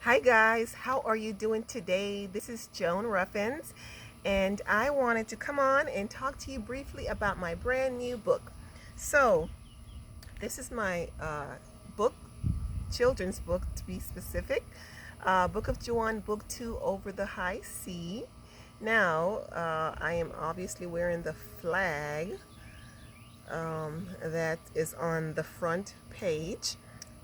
Hi guys, how are you doing today? This is Joan Ruffins, and I wanted to come on and talk to you briefly about my brand new book. So, this is my book, children's book to be specific, Book of Juan, Book 2, Over the High Sea. Now, I am obviously wearing the flag that is on the front page,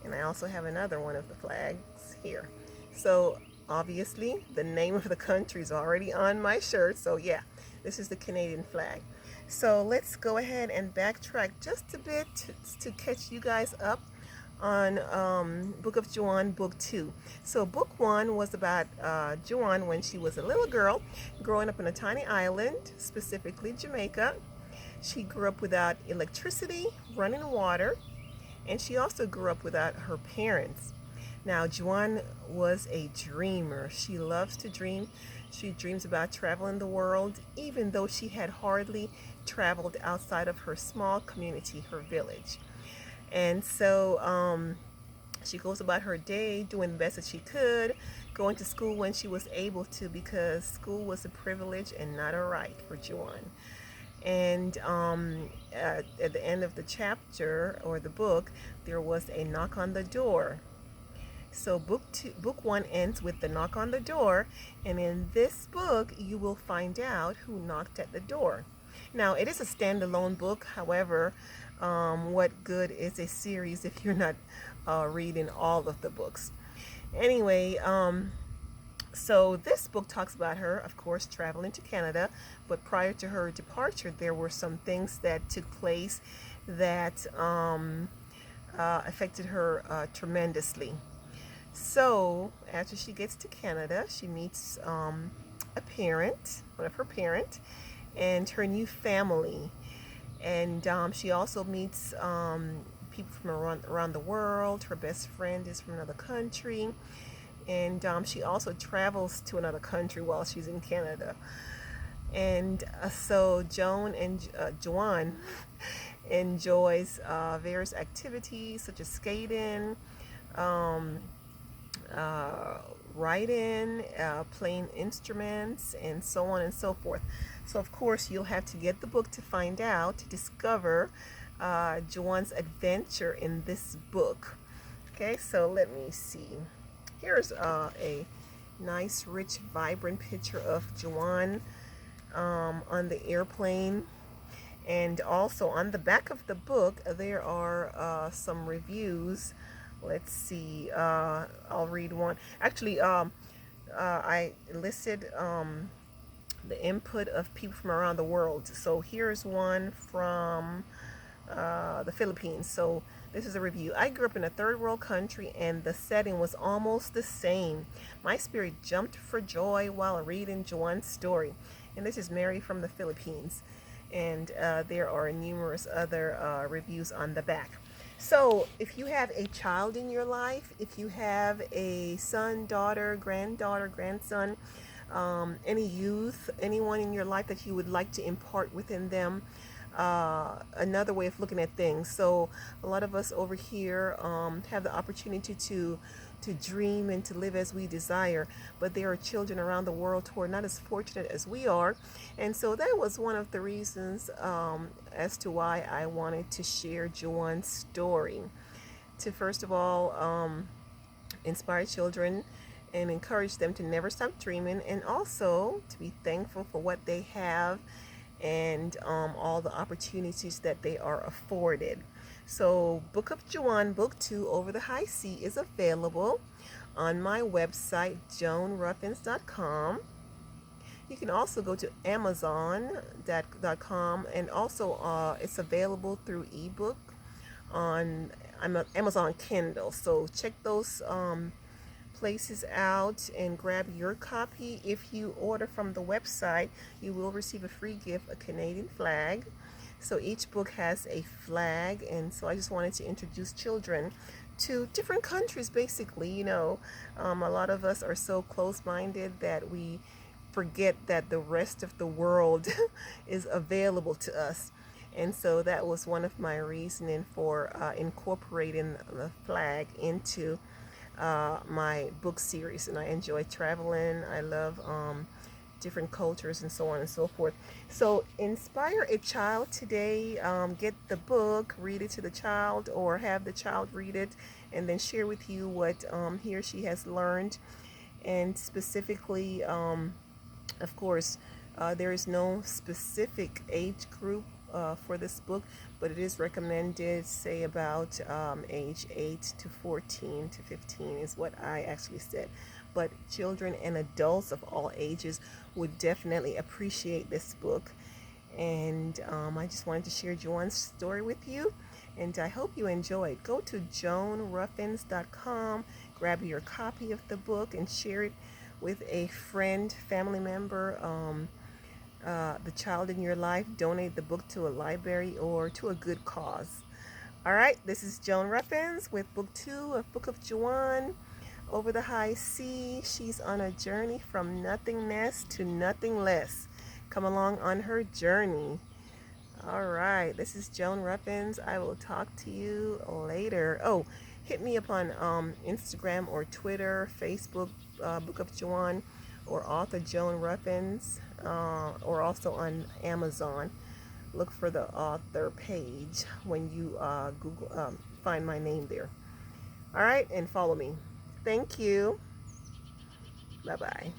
and I also have another one of the flags here. So obviously the name of the country is already on my shirt, so yeah, this is the Canadian flag. So let's go ahead and backtrack just a bit to catch you guys up on Book of Juan, Book 2. So Book 1 was about Juan when she was a little girl growing up in a tiny island, specifically Jamaica. She grew up without electricity, running water, and she also grew up without her parents. Now, Juan was a dreamer. She loves to dream. She dreams about traveling the world, even though she had hardly traveled outside of her small community, her village. And so she goes about her day doing the best that she could, going to school when she was able to, because school was a privilege and not a right for Juan. And at the end of the chapter or the book, there was a knock on the door. So book one ends with the knock on the door, and in this book, you will find out who knocked at the door. Now, it is a standalone book. However, what good is a series if you're not reading all of the books? Anyway, so this book talks about her, of course, traveling to Canada, but prior to her departure, there were some things that took place that affected her tremendously. So after she gets to Canada, she meets a parent, one of her parents, and her new family. And she also meets people from around the world. Her best friend is from another country. And she also travels to another country while she's in Canada. And so Joan and Joan enjoys various activities such as skating, um, uh, writing, playing instruments, and so on and so forth. So of course you'll have to get the book to find out, to discover Joan's adventure in this book. Okay, so let me see. Here's a nice, rich, vibrant picture of Joan on the airplane. And also on the back of the book, there are some reviews. Let's see. I'll read one. Actually, I listed the input of people from around the world. So here's one from the Philippines. So this is a review. I grew up in a third world country and the setting was almost the same. My spirit jumped for joy while reading Juan's story. And this is Mary from the Philippines. And there are numerous other reviews on the back. So if you have a child in your life, if you have a son, daughter, granddaughter, grandson, any youth, anyone in your life that you would like to impart within them, another way of looking at things. So a lot of us over here have the opportunity to dream and to live as we desire, but there are children around the world who are not as fortunate as we are, and so that was one of the reasons as to why I wanted to share Joan's story, to first of all inspire children and encourage them to never stop dreaming, and also to be thankful for what they have and all the opportunities that they are afforded. So Book of Juan, Book 2, Over the High Sea is available on my website, joanruffins.com. You can also go to amazon.com, and also it's available through ebook on Amazon Kindle. So check those places out and grab your copy. If you order from the website, you will receive a free gift, a Canadian flag. So each book has a flag, and so I just wanted to introduce children to different countries. Basically, a lot of us are so close-minded that we forget that the rest of the world is available to us. And so that was one of my reasoning for incorporating the flag into my book series, and I enjoy traveling. I love different cultures and so on and so forth. So inspire a child today. Get the book, read it to the child, or have the child read it, and then share with you what he or she has learned. And specifically, of course, there is no specific age group for this book, but it is recommended, say, about age 8 to 14 to 15 is what I actually said. But children and adults of all ages would definitely appreciate this book. And I just wanted to share Joanne's story with you, and I hope you enjoyed. Go to joanruffins.com, grab your copy of the book, and share it with a friend, family member, the child in your life. Donate the book to a library or to a good cause. All right, this is Joan Ruffins with Book 2 of Book of Joanne. Over the high sea, she's on a journey from nothingness to nothing less. Come along on her journey. All right, this is Joan Ruffins. I will talk to you later. Oh, hit me up on Instagram or Twitter, Facebook, Book of Joanne, or author Joan Ruffins, or also on Amazon. Look for the author page when you Google find my name there. All right, and follow me. Thank you. Bye-bye.